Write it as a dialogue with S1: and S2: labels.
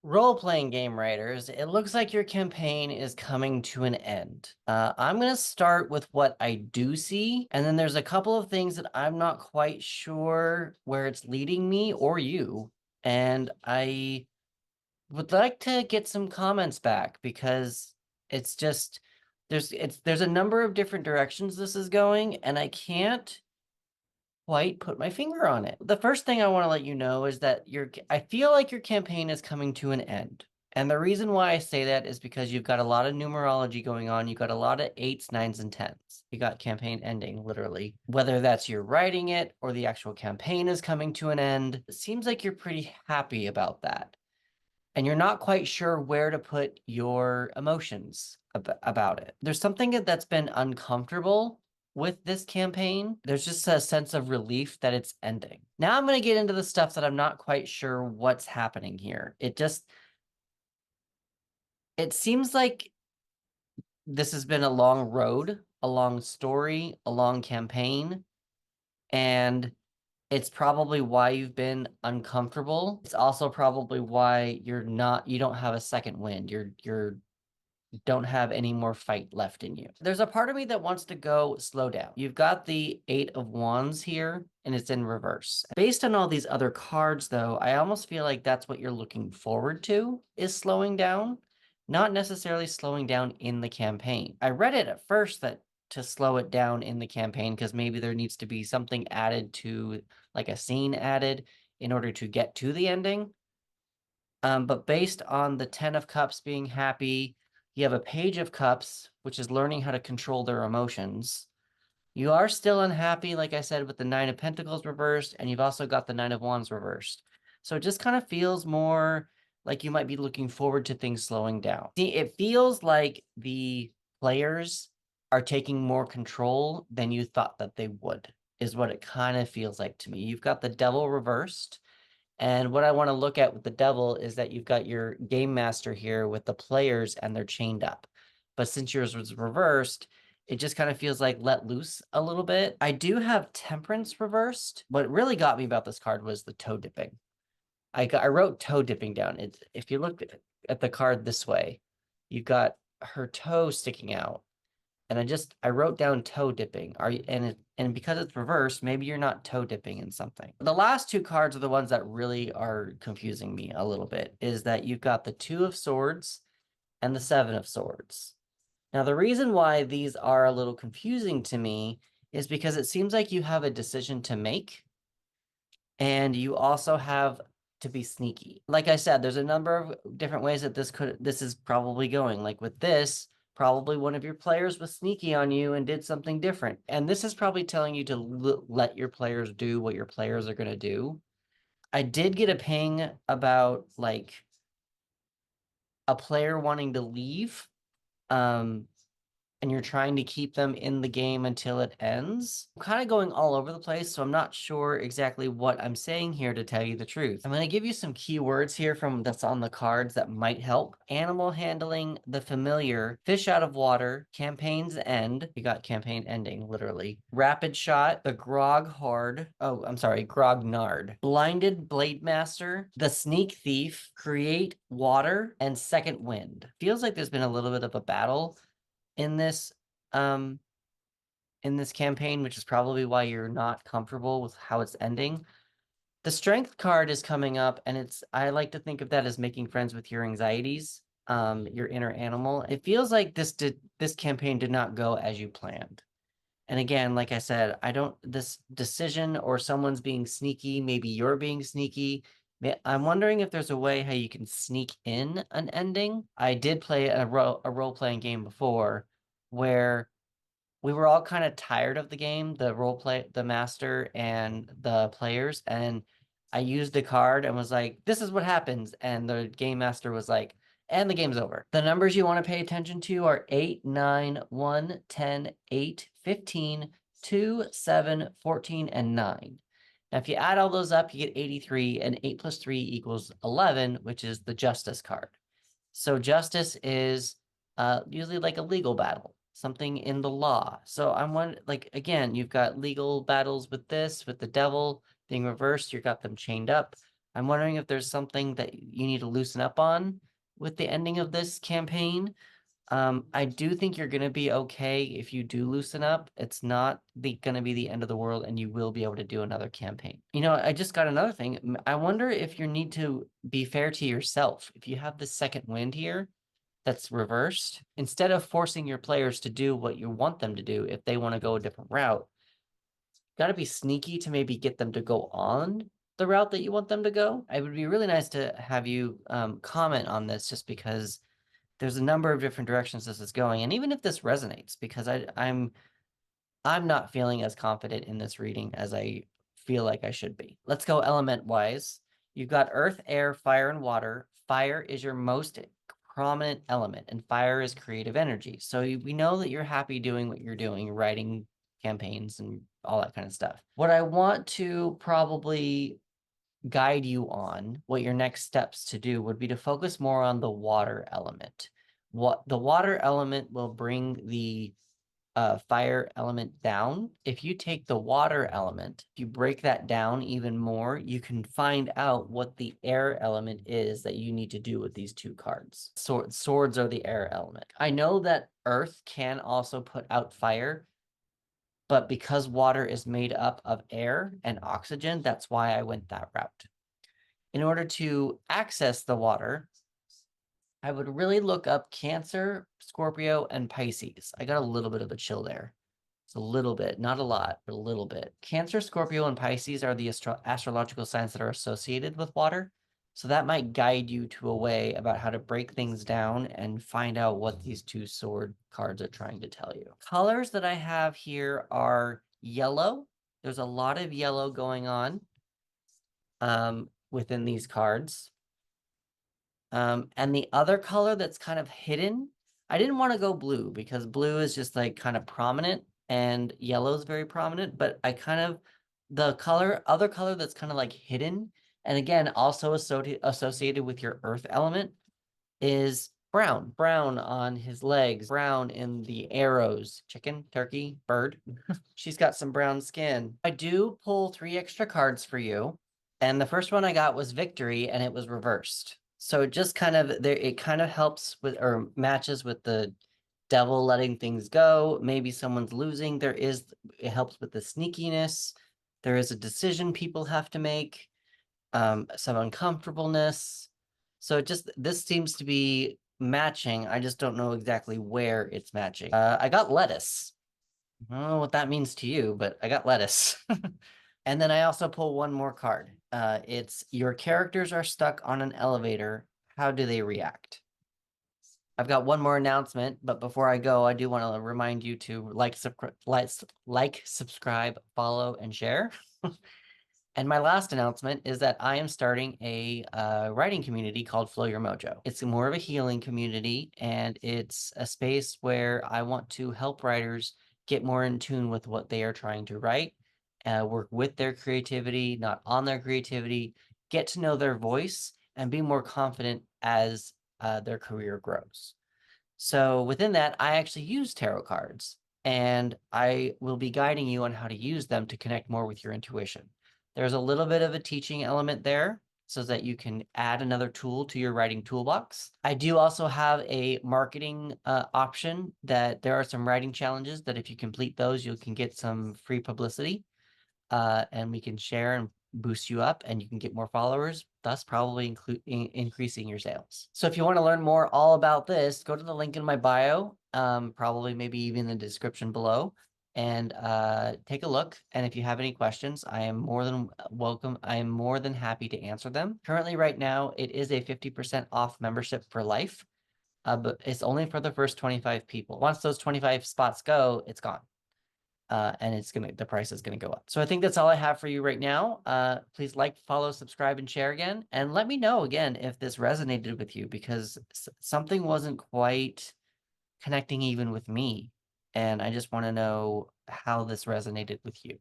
S1: Role-playing game writers, it looks like your campaign is coming to an end. I'm going to start with what I do see, and then there's a couple of things that I'm not quite sure where it's leading me or you, and I would like to get some comments back because it's just there's a number of different directions this is going, and I can't quite put my finger on it. The first thing I want to let you know is that I feel like your campaign is coming to an end. And the reason why I say that is because you've got a lot of numerology going on. You've got a lot of eights, nines, and tens. You got campaign ending, literally. Whether that's you're writing it or the actual campaign is coming to an end, it seems like you're pretty happy about that. And you're not quite sure where to put your emotions about it. There's something that's been uncomfortable with this campaign. There's just a sense of relief that it's ending. Now I'm going to get into the stuff that I'm not quite sure what's happening here. It seems like this has been a long road, a long story, a long campaign, and it's probably why you've been uncomfortable. It's also probably why you don't have a second wind. You don't have any more fight left in you. There's a part of me that wants to go slow down. You've got the Eight of Wands here, and it's in reverse. Based on all these other cards, though, I almost feel like that's what you're looking forward to, is slowing down, not necessarily slowing down in the campaign. I read it at first that to slow it down in the campaign because maybe there needs to be something added to, like a scene added in order to get to the ending. But based on the Ten of Cups being happy, you have a Page of Cups, which is learning how to control their emotions. You are still unhappy, like I said, with the Nine of Pentacles reversed, and you've also got the Nine of Wands reversed. So it just kind of feels more like you might be looking forward to things slowing down. See, it feels like the players are taking more control than you thought that they would, is what it kind of feels like to me. You've got the Devil reversed. And what I want to look at with the devil is that you've got your game master here with the players and they're chained up. But since yours was reversed, it just kind of feels like let loose a little bit. I do have temperance reversed. What really got me about this card was the toe dipping. I wrote toe dipping down. If you look at the card this way, you've got her toe sticking out. And I wrote down toe dipping. And because it's reversed, maybe you're not toe dipping in something. The last two cards are the ones that really are confusing me a little bit, is that you've got the Two of Swords and the Seven of Swords. Now, the reason why these are a little confusing to me is because it seems like you have a decision to make, and you also have to be sneaky. Like I said, there's a number of different ways that this is probably going. Like with this, probably one of your players was sneaky on you and did something different. And this is probably telling you to let your players do what your players are going to do. I did get a ping about like a player wanting to leave. And you're trying to keep them in the game until it ends. I'm kind of going all over the place, so I'm not sure exactly what I'm saying here, to tell you the truth. I'm going to give you some keywords here from that's on the cards that might help. Animal handling, the familiar, fish out of water, campaign's end. You got campaign ending, literally. Rapid shot, the grog hard. Oh, I'm sorry, grognard. Blinded blade master, the sneak thief, create water, and second wind. Feels like there's been a little bit of a battle in this um in this campaign, which is probably why you're not comfortable with how it's ending. The strength card is coming up, and I like to think of that as making friends with your anxieties, your inner animal. It feels like this campaign did not go as you planned. And again, like I said, this decision or someone's being sneaky, maybe you're being sneaky. I'm wondering if there's a way how you can sneak in an ending. I did play a role-playing game before where we were all kind of tired of the game, the master and the players, and I used a card and was like, this is what happens. And the game master was like, and the game's over. The numbers you want to pay attention to are 8, 9, 1, 10, 8, 15, 2, 7, 14, and 9. Now, if you add all those up, you get 83, and 8 plus 3 equals 11, which is the justice card. So justice is usually like a legal battle, something in the law. So like, again, you've got legal battles with this, with the devil being reversed. You've got them chained up. I'm wondering if there's something that you need to loosen up on with the ending of this campaign. I do think you're gonna be okay if you do loosen up. It's not gonna be the end of the world, and you will be able to do another campaign. You know, I just got another thing. I wonder if you need to be fair to yourself. If you have the second wind here that's reversed, instead of forcing your players to do what you want them to do, if they want to go a different route, got to be sneaky to maybe get them to go on the route that you want them to go. It would be really nice to have you comment on this, just because there's a number of different directions this is going, and even if this resonates, because I'm not feeling as confident in this reading as I feel like I should be. Let's go element wise. You've got earth, air, fire, and water. Fire is your most prominent element, and fire is creative energy. So we know that you're happy doing what you're doing, writing campaigns and all that kind of stuff. What I want to probably guide you on, what your next steps to do would be to focus more on the water element. What the water element will bring the fire element down. If you take the water element, if you break that down even more, you can find out what the air element is that you need to do with these two cards. Swords are the air element. I know that earth can also put out fire, but because water is made up of air and oxygen, that's why I went that route. In order to access the water, I would really look up Cancer, Scorpio, and Pisces. I got a little bit of a chill there. It's a little bit, not a lot, but a little bit. Cancer, Scorpio, and Pisces are the astrological signs that are associated with water. So that might guide you to a way about how to break things down and find out what these two sword cards are trying to tell you. Colors that I have here are yellow. There's a lot of yellow going on within these cards. And the other color that's kind of hidden, I didn't want to go blue because blue is just like kind of prominent and yellow is very prominent, but I kind of, other color that's kind of like hidden, and again, also associated with your earth element, is brown. Brown on his legs, brown in the arrows. Chicken, turkey, bird. She's got some brown skin. I do pull 3 extra cards for you. And the first one I got was victory, and it was reversed. So it just kind of there, it kind of helps with or matches with the devil letting things go. Maybe someone's losing. It helps with the sneakiness. There is a decision people have to make, some uncomfortableness. So this seems to be matching. I just don't know exactly where it's matching. I got lettuce. I don't know what that means to you, but I got lettuce. And then I also pull one more card. It's your characters are stuck on an elevator. How do they react? I've got one more announcement, but before I go, I do want to remind you to like, subscribe, follow, and share. And my last announcement is that I am starting a writing community called Flow Your Mojo. It's more of a healing community, and it's a space where I want to help writers get more in tune with what they are trying to write, work with their creativity, not on their creativity, get to know their voice, and be more confident as their career grows. So within that, I actually use tarot cards, and I will be guiding you on how to use them to connect more with your intuition. There's a little bit of a teaching element there so that you can add another tool to your writing toolbox. I do also have a marketing option that there are some writing challenges that if you complete those, you can get some free publicity, and we can share and boost you up, and you can get more followers, thus probably increasing your sales. So if you want to learn more all about this, go to the link in my bio, probably maybe even in the description below, and take a look. And if you have any questions, I am more than welcome. I am more than happy to answer them. Currently, right now, it is a 50% off membership for life, but it's only for the first 25 people. Once those 25 spots go, it's gone. And the price is gonna go up. So I think that's all I have for you right now. Please like, follow, subscribe, and share again. And let me know again if this resonated with you, because something wasn't quite connecting even with me. And I just want to know how this resonated with you.